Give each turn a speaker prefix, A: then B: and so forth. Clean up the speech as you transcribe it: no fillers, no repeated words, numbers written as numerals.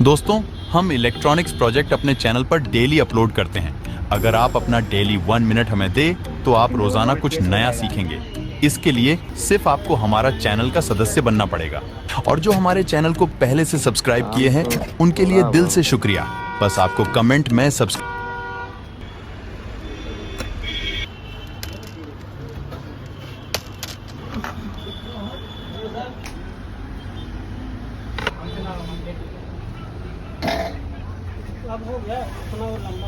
A: दोस्तों, हम electronics project अपने चैनल पर डेली अपलोड करते हैं। अगर आप अपना डेली 1 मिनट हमें दे तो आप रोजाना कुछ नया सीखेंगे। इसके लिए सिर्फ आपको हमारा चैनल का सदस्य बनना पड़ेगा। और जो हमारे चैनल को पहले से सब्सक्राइब किए हैं उनके लिए दिल से शुक्रिया। बस आपको कमेंट में सब्सक्राइब
B: अब हो गया, इतना वो लंबा